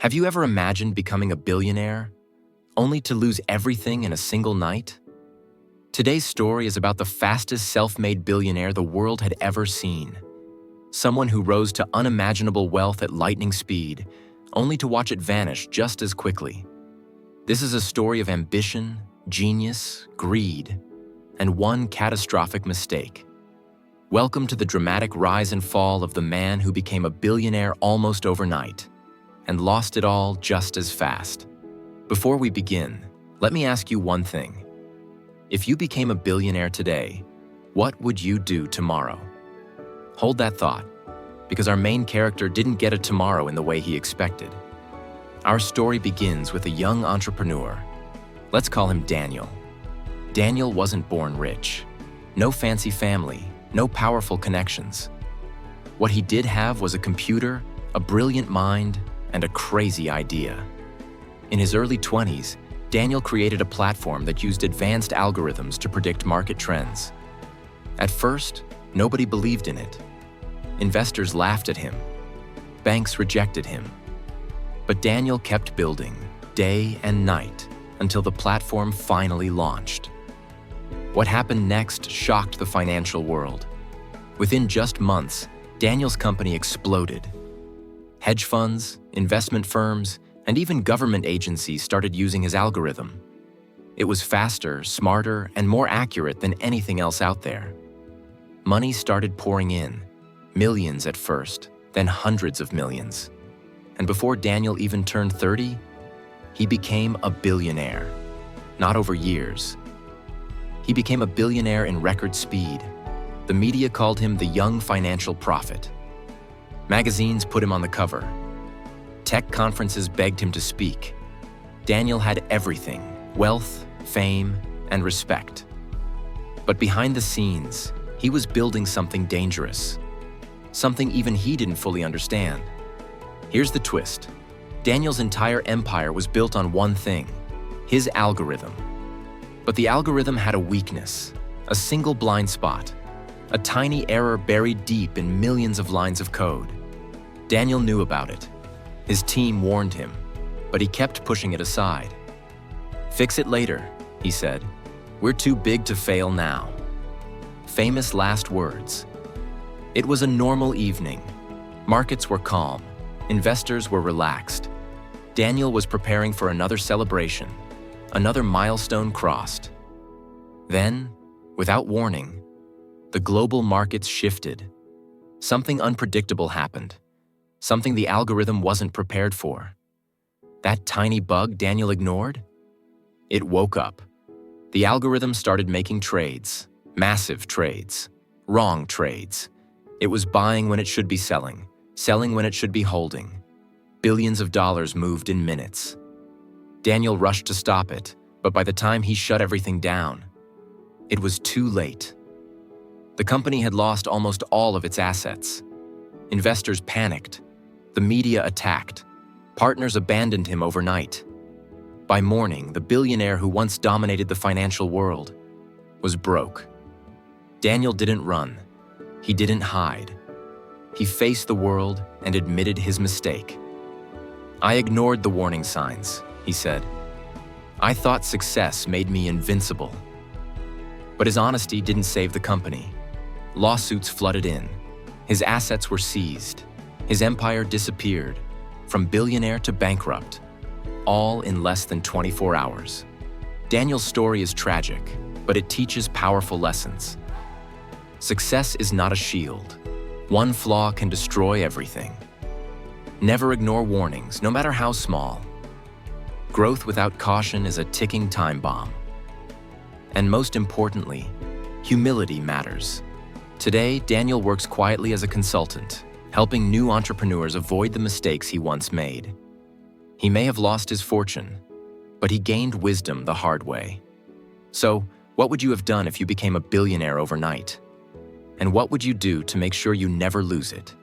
Have you ever imagined becoming a billionaire, only to lose everything in a single night? Today's story is about the fastest self-made billionaire the world had ever seen. Someone who rose to unimaginable wealth at lightning speed, only to watch it vanish just as quickly. This is a story of ambition, genius, greed, and one catastrophic mistake. Welcome to the dramatic rise and fall of the man who became a billionaire almost overnight and lost it all just as fast. Before we begin, let me ask you one thing. If you became a billionaire today, what would you do tomorrow? Hold that thought, because our main character didn't get a tomorrow in the way he expected. Our story begins with a young entrepreneur. Let's call him Daniel. Daniel wasn't born rich. No fancy family, no powerful connections. What he did have was a computer, a brilliant mind, and a crazy idea. In his early 20s, Daniel created a platform that used advanced algorithms to predict market trends. At first, nobody believed in it. Investors laughed at him. Banks rejected him. But Daniel kept building, day and night, until the platform finally launched. What happened next shocked the financial world. Within just months, Daniel's company exploded. Hedge funds, investment firms, and even government agencies started using his algorithm. It was faster, smarter, and more accurate than anything else out there. Money started pouring in, millions at first, then hundreds of millions. And before Daniel even turned 30, he became a billionaire. Not over years. He became a billionaire in record speed. The media called him the young financial prophet. Magazines put him on the cover. Tech conferences begged him to speak. Daniel had everything: wealth, fame, and respect. But behind the scenes, he was building something dangerous. Something even he didn't fully understand. Here's the twist. Daniel's entire empire was built on one thing: his algorithm. But the algorithm had a weakness, a single blind spot, a tiny error buried deep in millions of lines of code. Daniel knew about it. His team warned him, but he kept pushing it aside. "Fix it later," he said. "We're too big to fail now." Famous last words. It was a normal evening. Markets were calm. Investors were relaxed. Daniel was preparing for another celebration, another milestone crossed. Then, without warning, the global markets shifted. Something unpredictable happened. Something the algorithm wasn't prepared for. That tiny bug Daniel ignored? It woke up. The algorithm started making trades, massive trades, wrong trades. It was buying when it should be selling, selling when it should be holding. Billions of dollars moved in minutes. Daniel rushed to stop it, but by the time he shut everything down, it was too late. The company had lost almost all of its assets. Investors panicked. The media attacked. Partners abandoned him overnight. By morning, the billionaire who once dominated the financial world was broke. Daniel didn't run. He didn't hide. He faced the world and admitted his mistake. "I ignored the warning signs," he said. "I thought success made me invincible." But his honesty didn't save the company. Lawsuits flooded in. His assets were seized. His empire disappeared, from billionaire to bankrupt, all in less than 24 hours. Daniel's story is tragic, but it teaches powerful lessons. Success is not a shield. One flaw can destroy everything. Never ignore warnings, no matter how small. Growth without caution is a ticking time bomb. And most importantly, humility matters. Today, Daniel works quietly as a consultant, helping new entrepreneurs avoid the mistakes he once made. He may have lost his fortune, but he gained wisdom the hard way. So, what would you have done if you became a billionaire overnight? And what would you do to make sure you never lose it?